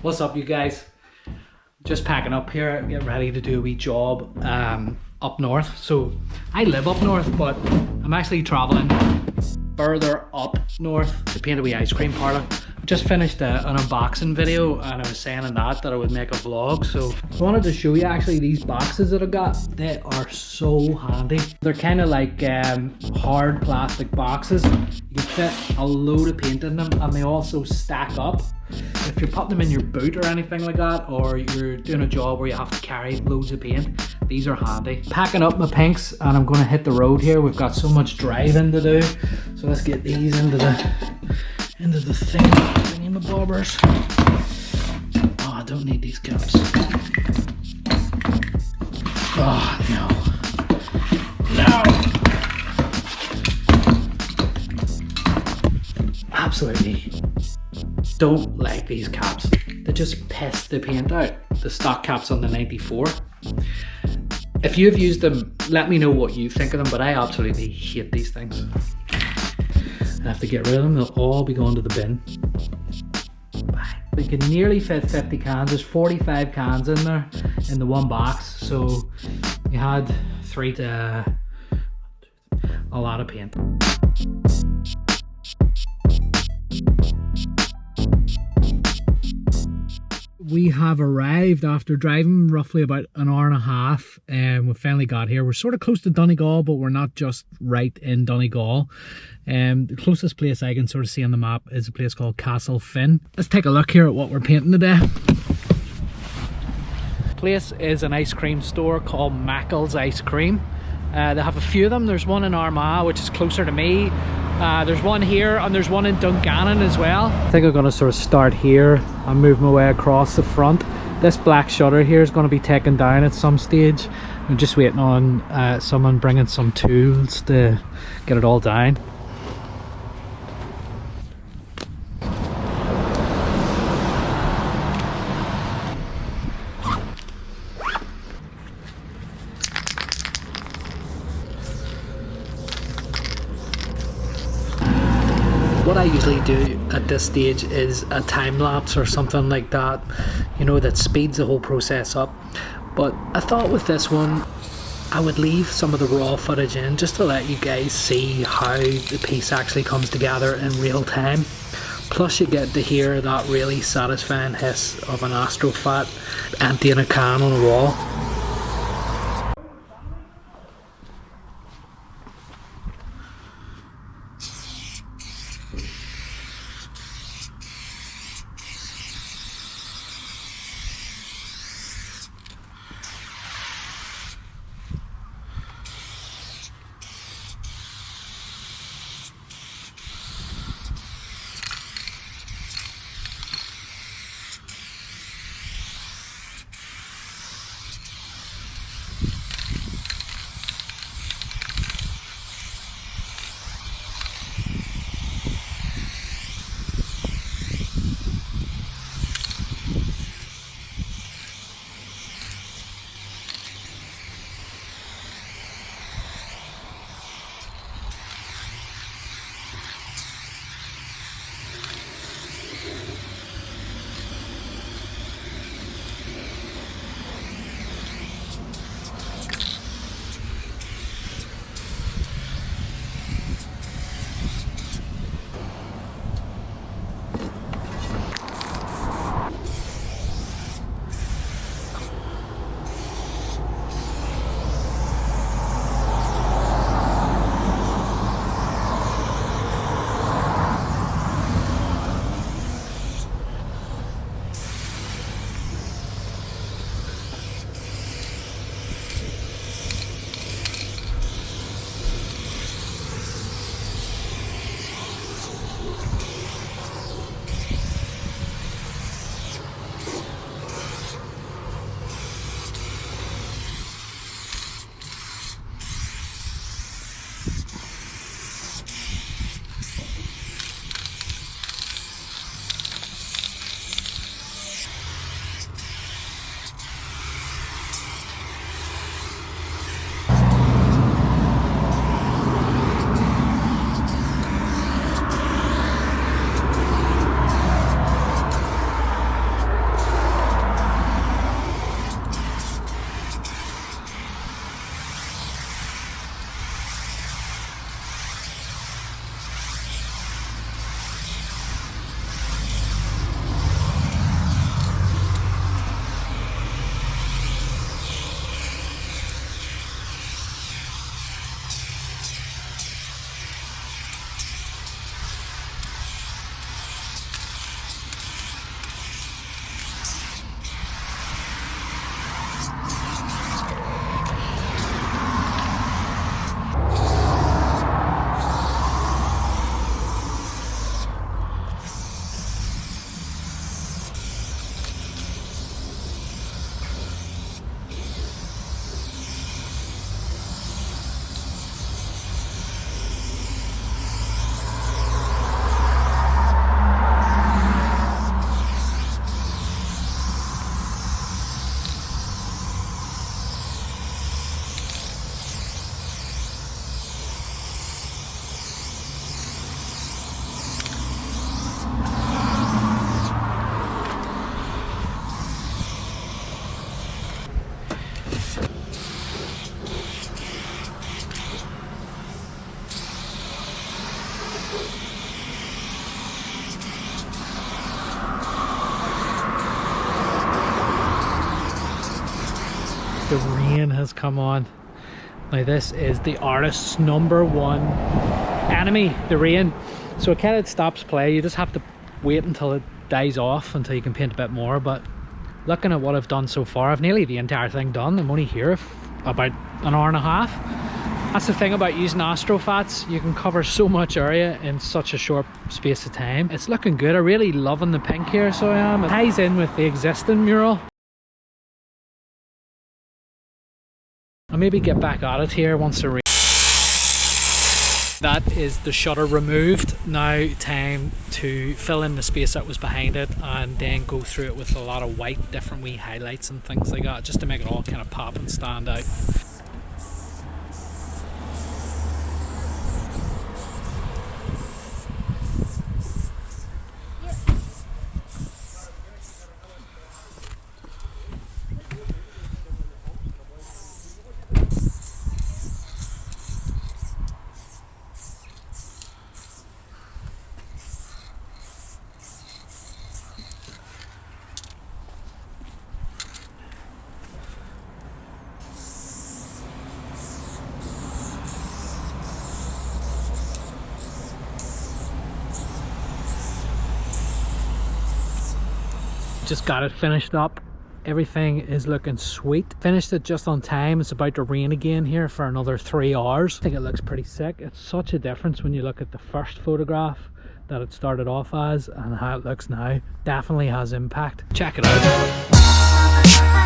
What's up, you guys? Just packing up here, getting ready to do a wee job up north. So I live up north, but I'm actually traveling further up north to paint a wee ice cream parlour. I just finished an unboxing video and I was saying in that I would make a vlog. So I wanted to show you actually these boxes that I got. They are so handy. They're kind of like hard plastic boxes. You can fit a load of paint in them, and they also stack up. If you're putting them in your boot or anything like that, or you're doing a job where you have to carry loads of paint, these are handy. Packing up my pinks and I'm going to hit the road here. We've got so much driving to do, so let's get these into the thingy my bobbers. Oh, I don't need these cups. Oh no. Absolutely don't like these caps. They just piss the paint out. The stock caps on the 94. If you've used them, let me know what you think of them, but I absolutely hate these things. I have to get rid of them. They'll all be going to the bin. Bye. We can nearly fit 50 cans. There's 45 cans in there in the one box, so you had a lot of paint. We have arrived after driving roughly about an hour and a half, and we finally got here. We're sort of close to Donegal, but we're not just right in Donegal. The closest place I can sort of see on the map is a place called Castle Finn. Let's take a look here at what we're painting today. The place is an ice cream store called Mackle's Ice Cream. They have a few of them. There's one in Armagh, which is closer to me. There's one here and there's one in Dungannon as well. I think I'm going to sort of start here and move my way across the front. This black shutter here is going to be taken down at some stage. I'm just waiting on someone bringing some tools to get it all down. What I usually do at this stage is a time lapse or something like that, you know, that speeds the whole process up. But I thought with this one I would leave some of the raw footage in just to let you guys see how the piece actually comes together in real time. Plus you get to hear that really satisfying hiss of an astrofat emptying a can on a wall. the rain has come on. Now this is the artist's #1 enemy, the rain. So it kind of stops play. You just have to wait until it dies off until you can paint a bit more. But looking at what I've done so far, I've nearly the entire thing done. I'm only here about an hour and a half. That's the thing about using AstroFats, you can cover so much area in such a short space of time. It's looking good. I'm really loving the pink here, so I am. It ties in with the existing mural. I'll maybe get back at it here once the rain. That is the shutter removed. Now time to fill in the space that was behind it and then go through it with a lot of white, different wee highlights and things like that, just to make it all kind of pop and stand out. Just got it finished up. Everything is looking sweet. Finished it just on time. It's about to rain again here for another 3 hours. I think it looks pretty sick. It's such a difference when you look at the first photograph that it started off as and how it looks now. Definitely has impact. Check it out.